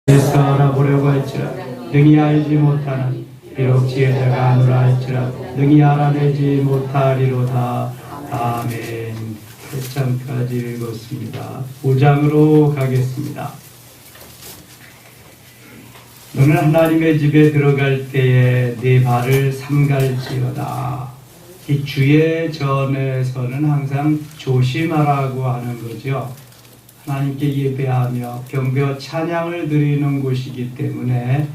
예수 알아보려고 할지라 능히 알지 못하는 비록 지혜자가 아노라 할지라 능히 알아내지 못하리로다. 아멘. 8장까지 읽었습니다. 5장으로 가겠습니다. 너는 하나님의 집에 들어갈 때에 네 발을 삼갈지어다. 이 주의 전에서는 항상 조심하라고 하는 거죠. 하나님께 예배하며 경배와 찬양을 드리는 곳이기 때문에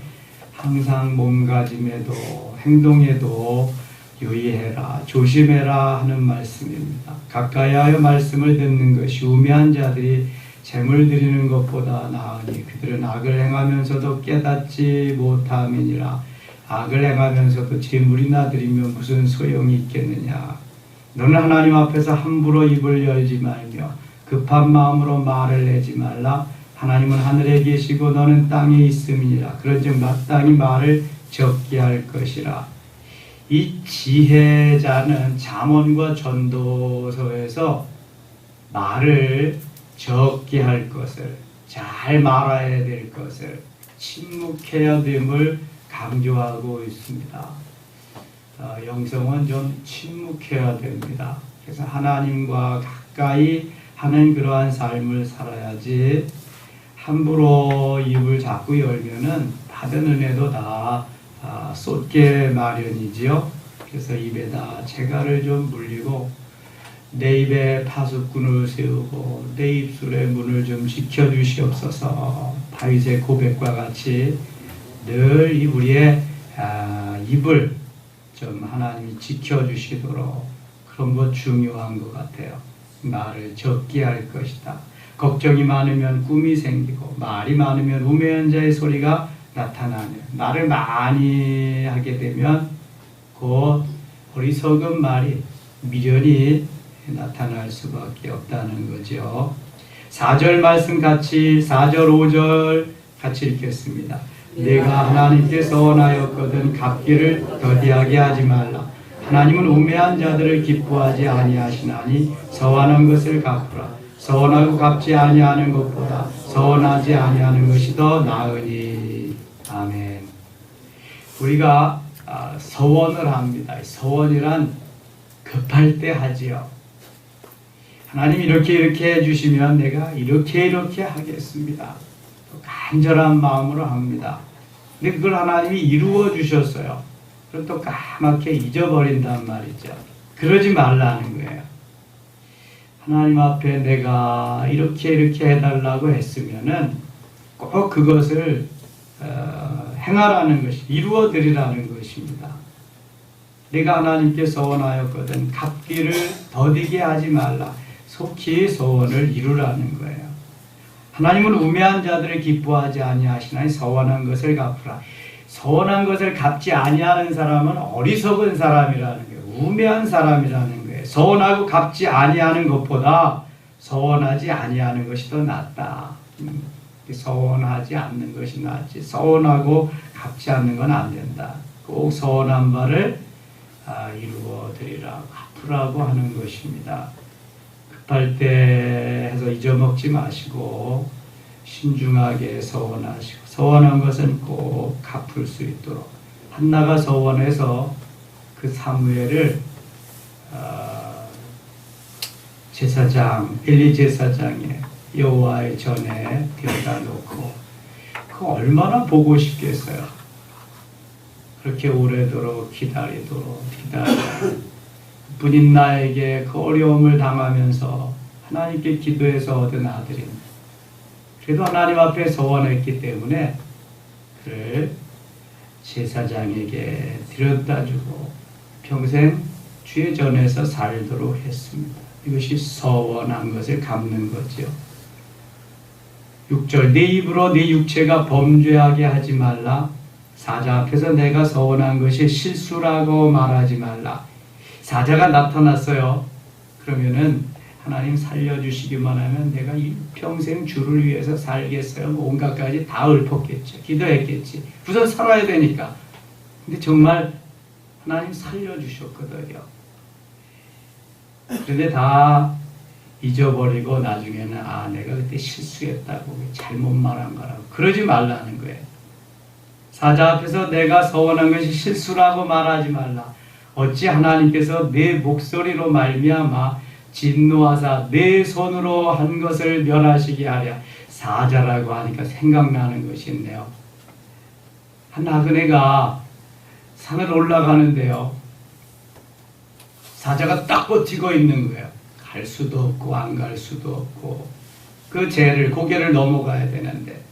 항상 몸가짐에도 행동에도 유의해라, 조심해라 하는 말씀입니다. 가까이하여 말씀을 듣는 것이 우매한 자들이 재물 드리는 것보다 나으니 그들은 악을 행하면서도 깨닫지 못함이니라. 악을 행하면서도 재물이나 드리면 무슨 소용이 있겠느냐. 너는 하나님 앞에서 함부로 입을 열지 말며 급한 마음으로 말을 내지 말라. 하나님은 하늘에 계시고 너는 땅에 있음이니라. 그런즉 마땅히 말을 적게 할 것이라. 이 지혜자는 잠언과 전도서에서 말을 적게 할 것을, 잘 말아야 될 것을, 침묵해야 됨을 강조하고 있습니다. 영성은 좀 침묵해야 됩니다. 그래서 하나님과 가까이 하는 그러한 삶을 살아야지 함부로 입을 자꾸 열면은 받은 은혜도 다 쏟게 마련이지요. 그래서 입에다 재갈을 좀 물리고 내 입에 파수꾼을 세우고 내 입술의 문을 좀 지켜주시옵소서. 다윗의 고백과 같이 늘 우리의 입을 좀 하나님이 지켜주시도록 그런 것 중요한 것 같아요. 말을 적게 할 것이다. 걱정이 많으면 꿈이 생기고 말이 많으면 우매한 자의 소리가 나타나며 말을 많이 하게 되면 곧 어리석은 말이 미련이 나타날 수밖에 없다는 거죠. 4절 말씀 같이 4절 5절 같이 읽겠습니다. 내가 하나님께 서원하였거든 갚기를 더디하게 하지 말라. 하나님은 우매한 자들을 기뻐하지 아니하시나니 서원한 것을 갚으라. 서원하고 갚지 아니하는 것보다 서원하지 아니하는 것이 더 나으니. 아멘. 우리가 서원을 합니다. 서원이란 급할 때 하지요. 하나님 이렇게 해주시면 내가 이렇게 하겠습니다. 또 간절한 마음으로 합니다. 근데 그걸 하나님이 이루어 주셨어요. 그럼 또 까맣게 잊어버린단 말이죠. 그러지 말라는 거예요. 하나님 앞에 내가 이렇게 해달라고 했으면은 꼭 그것을 행하라는 것이, 이루어 드리라는 것입니다. 내가 하나님께 서원하였거든 갚기를 더디게 하지 말라. 속히 서원을 이루라는 거예요. 하나님은 우매한 자들을 기뻐하지 아니하시나니 서원한 것을 갚으라. 서원한 것을 갚지 아니하는 사람은 어리석은 사람이라는 거예요. 우매한 사람이라는 거예요. 서원하고 갚지 아니하는 것보다 서원하지 아니하는 것이 더 낫다. 서원하지 않는 것이 낫지 서원하고 갚지 않는 건 안 된다. 꼭 서원한 바를 이루어 드리라, 갚으라고 하는 것입니다. 급할 때 해서 잊어먹지 마시고 신중하게 서원하시고 서원한 것은 꼭 갚을 수 있도록. 한나가 서원해서 그 사무엘을 제사장 엘리 제사장의 여호와의 전에 데려다 놓고 그 얼마나 보고 싶겠어요. 그렇게 오래도록 기다리도록 분인 나에게 그 어려움을 당하면서 하나님께 기도해서 얻은 아들입니다. 그래도 하나님 앞에 서원했기 때문에 그를 제사장에게 데려다주고 평생 주의 전에서 살도록 했습니다. 이것이 서원한 것을 갚는 거죠. 6절 내 입으로 내 육체가 범죄하게 하지 말라. 사자 앞에서 내가 서원한 것이 실수라고 말하지 말라. 사자가 나타났어요. 그러면은 하나님 살려주시기만 하면 내가 평생 주를 위해서 살겠어요. 온갖 가지 다 읊었겠죠. 기도했겠지. 우선 살아야 되니까. 근데 정말 하나님 살려주셨거든요. 그런데 다 잊어버리고 나중에는 아 내가 그때 실수했다고 잘못 말한 거라고 그러지 말라는 거예요. 사자 앞에서 내가 서원한 것이 실수라고 말하지 말라. 어찌 하나님께서 내 목소리로 말미암아 진노하사 내 손으로 한 것을 멸하시게 하랴. 사자라고 하니까 생각나는 것이 있네요. 한 나그네가 산을 올라가는데요. 사자가 딱 버티고 있는 거예요. 갈 수도 없고 안 갈 수도 없고 그 고개를 넘어가야 되는데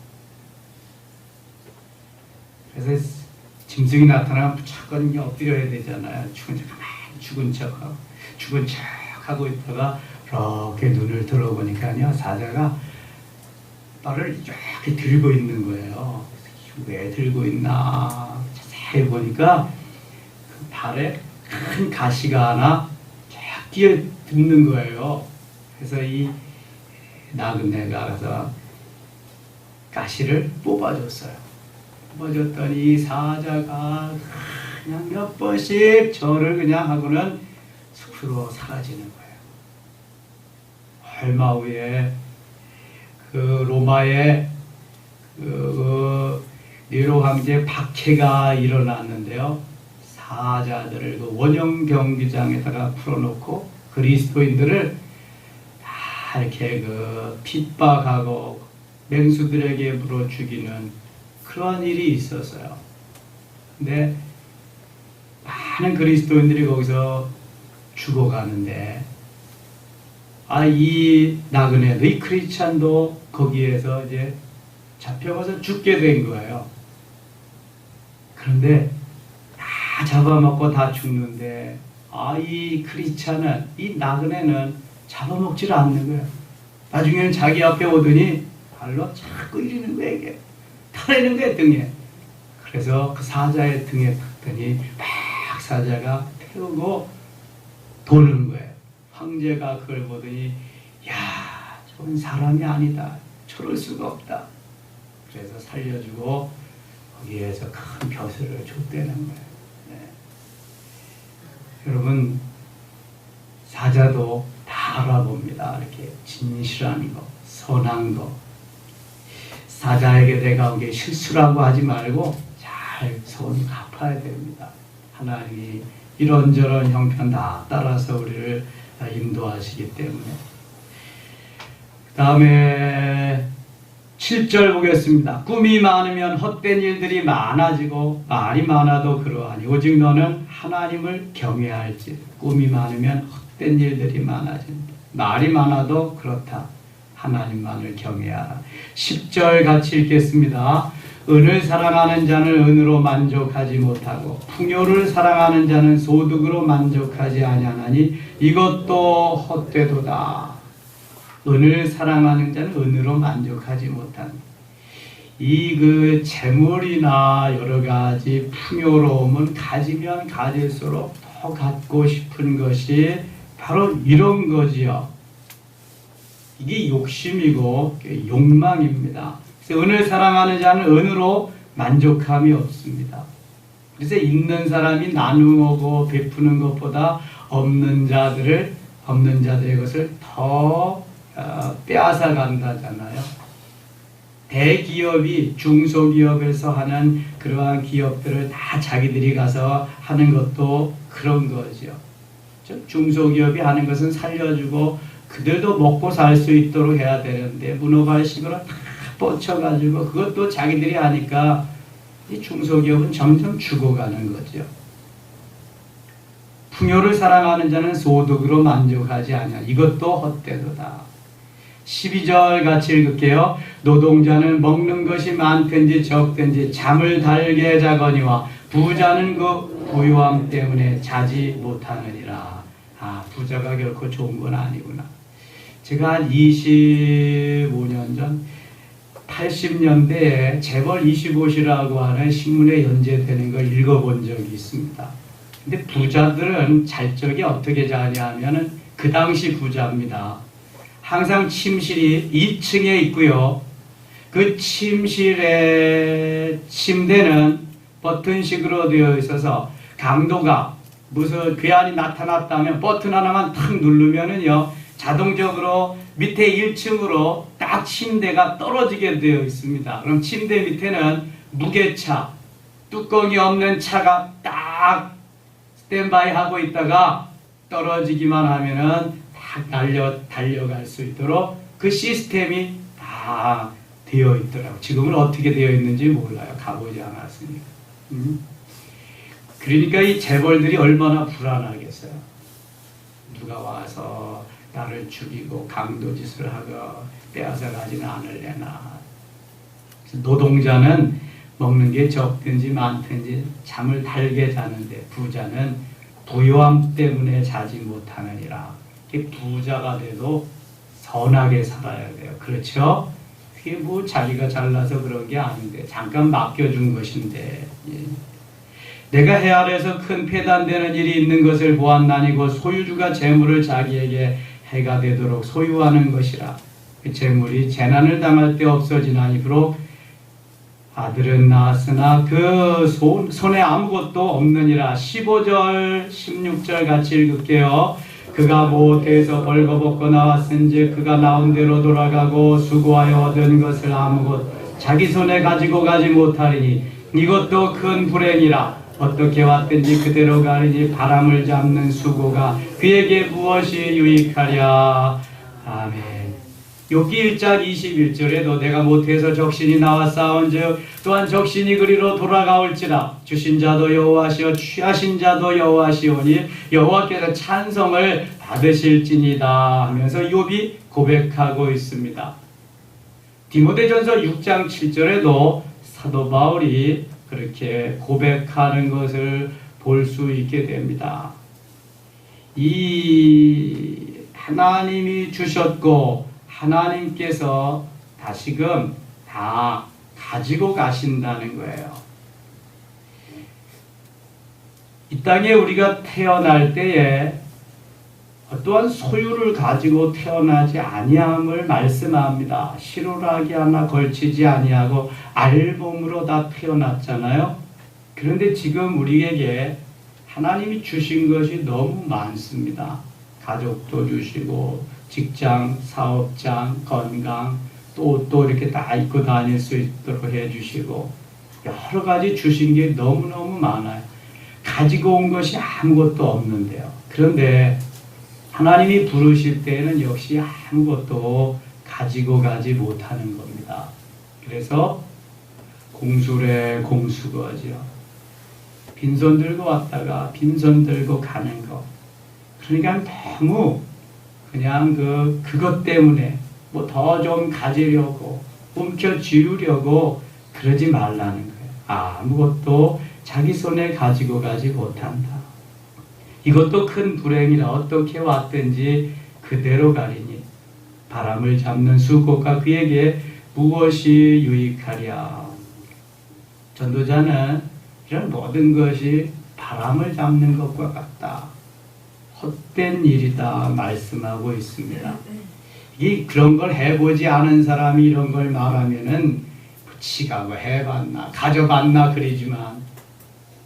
그래서 짐승이 나타나면 무조건 엎드려야 되잖아요. 죽은 척하고 있다가 이렇게 눈을 들어보니까요. 사자가 발을 이렇게 들고 있는 거예요. 왜 들고 있나 자세히 보니까 그 발에 큰 가시가 하나 쫙 뛰어듭는 거예요. 그래서 이 나그네가 가서 가시를 뽑아줬어요. 뽑아줬더니 사자가 그냥 몇 번씩 절을 그냥 하고는 숲으로 사라지는 거예요. 얼마 후에 그 로마의 네로 황제 박해가 일어났는데요. 사자들을 그 원형 경기장에다가 풀어놓고 그리스도인들을 다 이렇게 핍박하고 맹수들에게 물어 죽이는 그런 일이 있었어요. 근데 많은 그리스도인들이 거기서 죽어가는데 이 나그네도 이 크리스찬도 거기에서 이제 잡혀가서 죽게 된 거예요. 그런데 다 잡아먹고 다 죽는데 이 크리스찬은 이 나그네는 잡아먹지를 않는 거예요. 나중에는 자기 앞에 오더니 발로 자꾸 이리는 거예요. 이게 타내는 거예요, 등에. 그래서 그 사자의 등에 탔더니 막 사자가 태우고 도는 거예요. 황제가 그걸 보더니 야, 저건 사람이 아니다. 저럴 수가 없다. 그래서 살려주고 거기에서 큰 벼슬을 줬다는 거예요. 네. 여러분 사자도 다 알아봅니다. 이렇게 진실한 거, 선한 거. 사자에게 내가 오게 실수라고 하지 말고 잘 손 갚아야 됩니다. 하나님이 이런저런 형편 다 따라서 우리를 인도하시기 때문에. 그 다음에 7절 보겠습니다. 꿈이 많으면 헛된 일들이 많아지고 말이 많아도 그러하니 오직 너는 하나님을 경외할지. 꿈이 많으면 헛된 일들이 많아진다. 말이 많아도 그렇다. 하나님만을 경외하라. 10절 같이 읽겠습니다. 은을 사랑하는 자는 은으로 만족하지 못하고 풍요를 사랑하는 자는 소득으로 만족하지 아니하나니 이것도 헛되도다. 은을 사랑하는 자는 은으로 만족하지 못하니 이 재물이나 여러 가지 풍요로움은 가지면 가질수록 더 갖고 싶은 것이 바로 이런 거지요. 이게 욕심이고 욕망입니다. 그래서 은을 사랑하는 자는 은으로 만족함이 없습니다. 그래서 있는 사람이 나누고 베푸는 것보다 없는 자들의 것을 더 빼앗아 간다잖아요. 대기업이 중소기업에서 하는 그러한 기업들을 다 자기들이 가서 하는 것도 그런 거죠. 중소기업이 하는 것은 살려주고 그들도 먹고 살 수 있도록 해야 되는데 문어발식으로 다 뻗쳐가지고 그것도 자기들이 하니까 이 중소기업은 점점 죽어가는 거죠. 풍요를 사랑하는 자는 소득으로 만족하지 않냐. 이것도 헛되도다. 12절 같이 읽을게요. 노동자는 먹는 것이 많든지 적든지 잠을 달게 자거니와 부자는 그 부유함 때문에 자지 못하느니라. 부자가 결코 좋은 건 아니구나. 제가 한 25년 전 80년대에 재벌 25시라고 하는 신문에 연재되는 걸 읽어본 적이 있습니다. 근데 부자들은 잘 적이 어떻게 자냐 하면은 그 당시 부자입니다. 항상 침실이 2층에 있고요. 그 침실의 침대는 버튼식으로 되어 있어서 강도가 무슨 괴한이 나타났다면 버튼 하나만 탁 누르면은요 자동적으로 밑에 1층으로 딱 침대가 떨어지게 되어 있습니다. 그럼 침대 밑에는 무게차, 뚜껑이 없는 차가 딱 스탠바이 하고 있다가 떨어지기만 하면은 딱 달려갈 수 있도록 그 시스템이 다 되어 있더라고요. 지금은 어떻게 되어 있는지 몰라요. 가보지 않았으니까. 그러니까 이 재벌들이 얼마나 불안하겠어요. 누가 와서 나를 죽이고 강도짓을 하고 빼앗아가지는 않을래나. 노동자는 먹는 게 적든지 많든지 잠을 달게 자는데 부자는 부요함 때문에 자지 못하느니라. 부자가 돼도 선하게 살아야 돼요. 그렇죠? 그게 뭐 자기가 잘나서 그런 게 아닌데 잠깐 맡겨준 것인데. 예. 내가 해 아래에서 큰 폐단되는 일이 있는 것을 보았나니 곧 소유주가 재물을 자기에게 해가 되도록 소유하는 것이라. 그 재물이 재난을 당할 때 없어지나니 비록 아들은 낳았으나 그 손에 아무것도 없느니라. 15절 16절 같이 읽을게요. 그가 모태에서 벌거벗고 나왔은즉 그가 나온 대로 돌아가고 수고하여 얻은 것을 아무것 자기 손에 가지고 가지 못하리니 이것도 큰 불행이라. 어떻게 왔든지 그대로 가리니 바람을 잡는 수고가 그에게 무엇이 유익하랴. 아멘. 욥기 1장 21절에도 내가 모태에서 적신이 나와 싸운즉 또한 적신이 그리로 돌아가올지라. 주신 자도 여호와시오 취하신 자도 여호와시오니 여호와께서 찬송을 받으실지니다 하면서 욥이 고백하고 있습니다. 디모데전서 6장 7절에도 사도 바울이 그렇게 고백하는 것을 볼 수 있게 됩니다. 이 하나님이 주셨고 하나님께서 다시금 다 가지고 가신다는 거예요. 이 땅에 우리가 태어날 때에 어떠한 소유를 가지고 태어나지 아니함을 말씀합니다. 실오라기 하나 걸치지 아니하고 알몸으로 다 태어났잖아요. 그런데 지금 우리에게 하나님이 주신 것이 너무 많습니다. 가족도 주시고 직장, 사업장, 건강, 또 이렇게 다 입고 다닐 수 있도록 해주시고 여러 가지 주신 게 너무너무 많아요. 가지고 온 것이 아무것도 없는데요. 그런데 하나님이 부르실 때에는 역시 아무것도 가지고 가지 못하는 겁니다. 그래서 공수래 공수거죠. 빈손 들고 왔다가 빈손 들고 가는 거. 그러니까 너무 그냥 그것 때문에 뭐 더 좀 가지려고 움켜쥐우려고 그러지 말라는 거예요. 아무것도 자기 손에 가지고 가지 못한다. 이것도 큰 불행이라. 어떻게 왔든지 그대로 가리니 바람을 잡는 수고가 그에게 무엇이 유익하랴. 전도자는 이런 모든 것이 바람을 잡는 것과 같다. 헛된 일이다 말씀하고 있습니다. 그런 걸 해보지 않은 사람이 이런 걸 말하면은 지가 해봤나 가져봤나 그러지만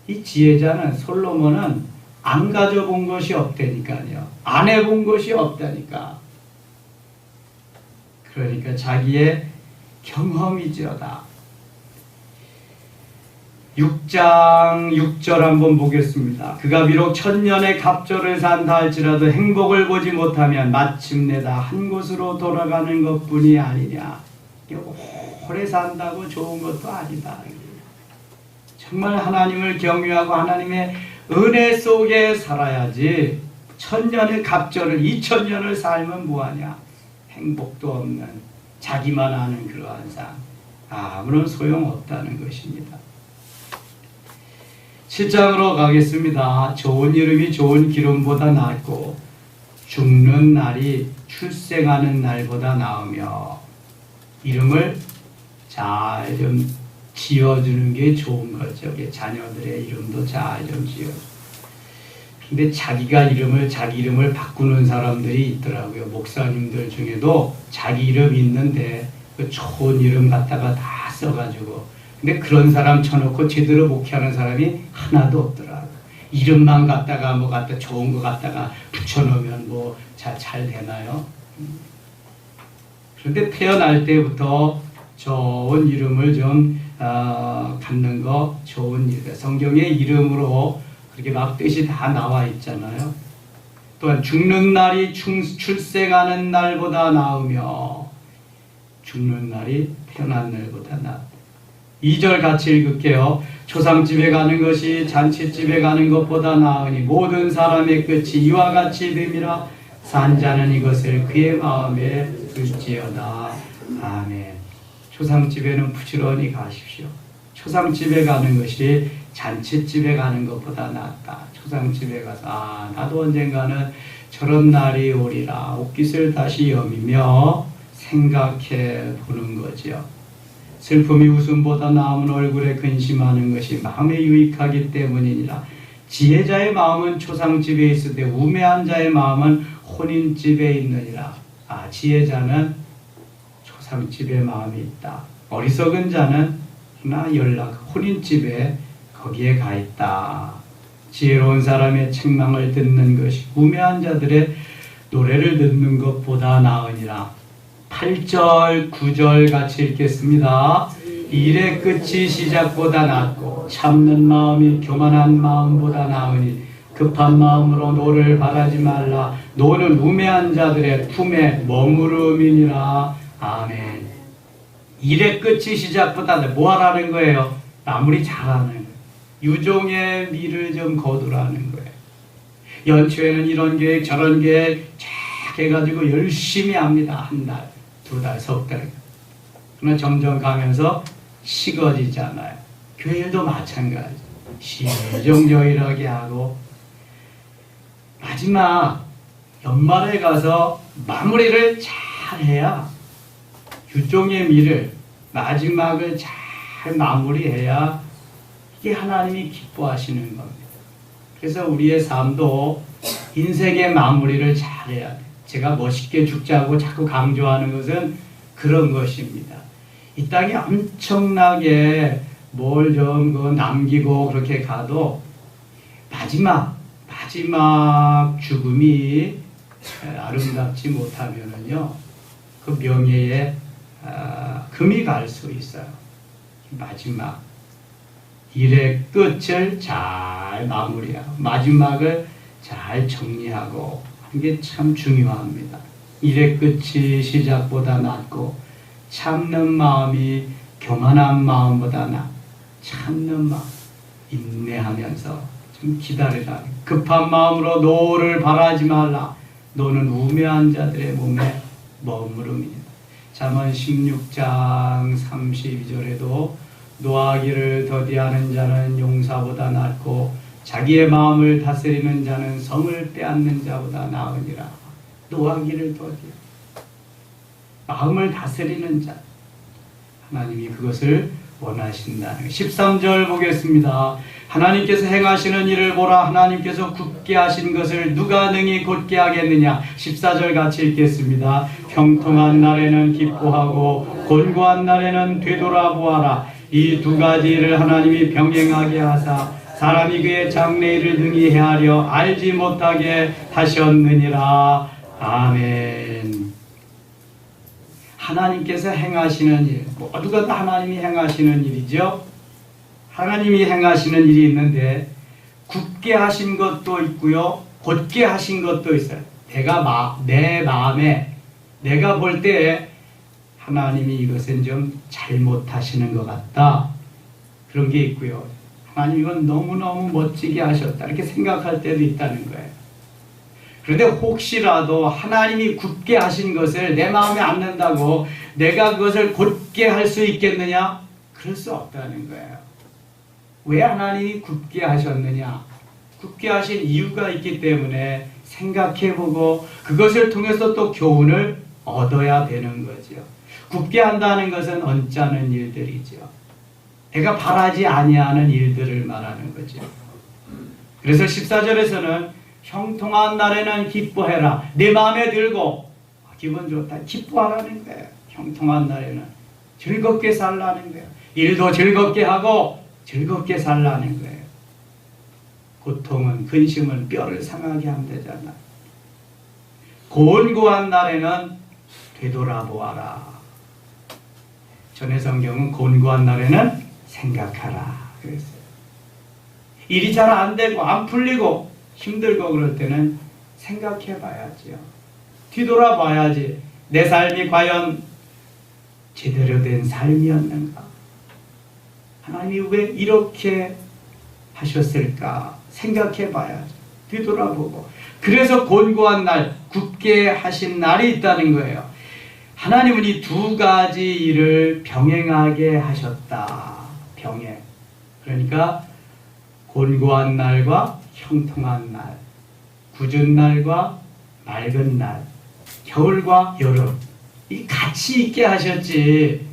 이 지혜자는 솔로몬은 안 가져본 것이 없다니까요. 안 해본 것이 없다니까. 그러니까 자기의 경험이지어다. 6장 6절 한번 보겠습니다. 그가 비록 1000년의 갑절을 산다 할지라도 행복을 보지 못하면 마침내 다 한 곳으로 돌아가는 것뿐이 아니냐. 오래 산다고 좋은 것도 아니다. 정말 하나님을 경외하고 하나님의 은혜 속에 살아야지. 1000년의 갑절을 2000년을 살면 뭐하냐. 행복도 없는 자기만 아는 그러한 삶. 아무런 소용없다는 것입니다. 7장으로 가겠습니다. 좋은 이름이 좋은 기름보다 낫고 죽는 날이 출생하는 날보다 나으며 이름을 잘 좀 지어주는 게 좋은 거죠. 자녀들의 이름도 잘 좀 지어. 근데 자기 이름을 바꾸는 사람들이 있더라고요. 목사님들 중에도 자기 이름 있는데 그 좋은 이름 갖다가 다 써가지고 근데 그런 사람 쳐놓고 제대로 목회하는 사람이 하나도 없더라고요. 이름만 갖다가 뭐 갖다 좋은 거 갖다가 붙여놓으면 뭐 잘 되나요? 그런데 태어날 때부터 좋은 이름을 좀 갖는 거 좋은 일. 성경의 이름으로 그렇게 막 뜻이 다 나와 있잖아요. 또한 죽는 날이 출생하는 날보다 나으며 죽는 날이 태어난 날보다 나으다. 2절 같이 읽을게요. 초상집에 가는 것이 잔치집에 가는 것보다 나으니 모든 사람의 끝이 이와 같이 됨이라. 산자는 이것을 그의 마음에 둘지어다. 아멘. 초상집에는 부지런히 가십시오. 초상집에 가는 것이 잔치집에 가는 것보다 낫다. 초상집에 가서 나도 언젠가는 저런 날이 오리라. 옷깃을 다시 여미며 생각해 보는 거죠. 슬픔이 웃음보다 나은 얼굴에 근심하는 것이 마음에 유익하기 때문이니라. 지혜자의 마음은 초상집에 있으되 우매한 자의 마음은 혼인집에 있느니라. 지혜자는 초상집에 마음이 있다. 어리석은 자는 혼인집에 거기에 가 있다. 지혜로운 사람의 책망을 듣는 것이 우매한 자들의 노래를 듣는 것보다 나으니라. 8절, 9절 같이 읽겠습니다. 일의 끝이 시작보다 낫고 참는 마음이 교만한 마음보다 나으니 급한 마음으로 노를 바라지 말라. 노는 우매한 자들의 품에 머무름이니라. 아멘. 일의 끝이 시작보다 뭐 하라는 거예요? 마무리 잘하는 거예요. 유종의 미를 좀 거두라는 거예요. 연초에는 이런 계획 저런 계획 쫙 해가지고 열심히 합니다. 한 달, 두 달, 석 달. 그러나 점점 가면서 식어지잖아요. 교회도 마찬가지. 시정저일하게 하고 마지막 연말에 가서 마무리를 잘 해야 유종의 미를 마지막을 잘 마무리해야 이게 하나님이 기뻐하시는 겁니다. 그래서 우리의 삶도 인생의 마무리를 잘해야 돼요. 제가 멋있게 죽자고 자꾸 강조하는 것은 그런 것입니다. 이 땅에 엄청나게 뭘 좀 남기고 그렇게 가도 마지막 죽음이 아름답지 못하면은요, 그 명예에 금이 갈 수 있어요. 마지막 일의 끝을 잘 마무리하고 마지막을 잘 정리하고 하는 게 참 중요합니다. 일의 끝이 시작보다 낫고 참는 마음이 교만한 마음보다 낫. 참는 마음, 인내하면서 좀 기다리라. 급한 마음으로 노를 바라지 말라. 노는 우매한 자들의 몸에 머무름이다. 잠언 16장 32절에도 노하기를 더디하는 자는 용사보다 낫고 자기의 마음을 다스리는 자는 성을 빼앗는 자보다 나으니라. 노하기를 더디하. 마음을 다스리는 자. 하나님이 그것을 원하신다는 13절 보겠습니다. 하나님께서 행하시는 일을 보라. 하나님께서 굳게 하신 것을 누가 능히 곧게 하겠느냐. 14절 같이 읽겠습니다. 형통한 날에는 기뻐하고 곤고한 날에는 되돌아보아라. 이 두 가지 일을 하나님이 병행하게 하사 사람이 그의 장래일을 능히 헤아려 알지 못하게 하셨느니라. 아멘. 하나님께서 행하시는 일, 모두가 다 하나님이 행하시는 일이죠. 하나님이 행하시는 일이 있는데 굳게 하신 것도 있고요, 곧게 하신 것도 있어요. 내 마음에 내가 볼 때 하나님이 이것은 좀 잘못하시는 것 같다, 그런 게 있고요. 하나님 이건 너무너무 멋지게 하셨다, 이렇게 생각할 때도 있다는 거예요. 그런데 혹시라도 하나님이 굳게 하신 것을 내 마음에 안 든다고 내가 그것을 곧게 할 수 있겠느냐? 그럴 수 없다는 거예요. 왜 하나님이 굳게 하셨느냐? 굳게 하신 이유가 있기 때문에 생각해보고 그것을 통해서 또 교훈을 얻어야 되는 거죠. 굳게 한다는 것은 언짢은 일들이죠. 내가 바라지 아니하는 일들을 말하는 거죠. 그래서 14절에서는 형통한 날에는 기뻐해라. 내 마음에 들고 기분 좋다, 기뻐하라는 거예요. 형통한 날에는 즐겁게 살라는 거예요. 일도 즐겁게 하고 즐겁게 살라는 거예요. 고통은, 근심은 뼈를 상하게 한다잖아. 곤고한 날에는 되돌아보아라. 전에 성경은 곤고한 날에는 생각하라 그랬어요. 일이 잘 안 되고 안 풀리고 힘들고 그럴 때는 생각해 봐야지요. 뒤돌아봐야지. 내 삶이 과연 제대로 된 삶이었는가? 하나님이 왜 이렇게 하셨을까? 생각해 봐야지. 뒤돌아보고. 그래서 곤고한 날, 굳게 하신 날이 있다는 거예요. 하나님은 이 두 가지 일을 병행하게 하셨다. 병행. 그러니까 곤고한 날과 형통한 날, 굳은 날과 맑은 날, 겨울과 여름, 이 같이 있게 하셨지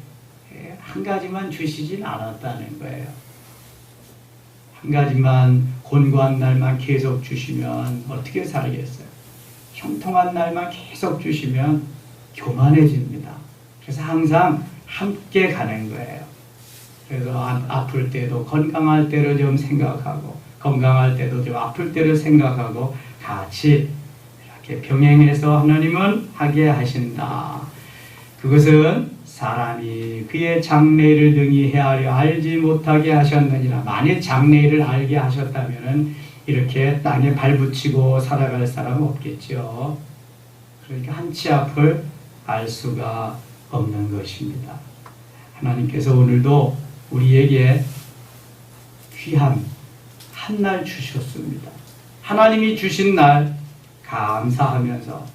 한 가지만 주시진 않았다는 거예요. 한 가지만 곤고한 날만 계속 주시면 어떻게 살겠어요? 형통한 날만 계속 주시면 교만해집니다. 그래서 항상 함께 가는 거예요. 그래서 아플 때도 건강할 때로 좀 생각하고, 건강할 때도 좀 아플 때를 생각하고 같이 이렇게 병행해서 하나님은 하게 하신다. 그것은 사람이 그의 장래를 능히 헤아려 알지 못하게 하셨느니라. 만약 장래를 알게 하셨다면 이렇게 땅에 발붙이고 살아갈 사람은 없겠죠. 그러니까 한치 앞을 알 수가 없는 것입니다. 하나님께서 오늘도 우리에게 귀한 한 날 주셨습니다. 하나님이 주신 날 감사하면서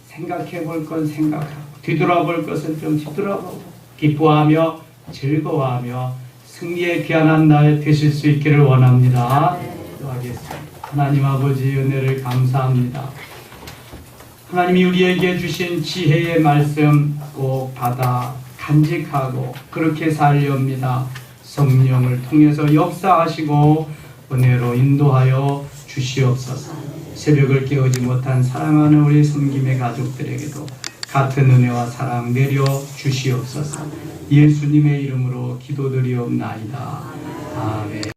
생각해 볼 건 생각하고 뒤돌아볼 것은 좀 뒤돌아보고 기뻐하며 즐거워하며 승리의 귀한 날 되실 수 있기를 원합니다. 기도하겠습니다. 하나님 아버지 은혜를 감사합니다. 하나님이 우리에게 주신 지혜의 말씀 꼭 받아 간직하고 그렇게 살렵니다. 성령을 통해서 역사하시고 은혜로 인도하여 주시옵소서. 새벽을 깨우지 못한 사랑하는 우리 섬김의 가족들에게도 같은 은혜와 사랑 내려 주시옵소서. 예수님의 이름으로 기도드리옵나이다. 아멘.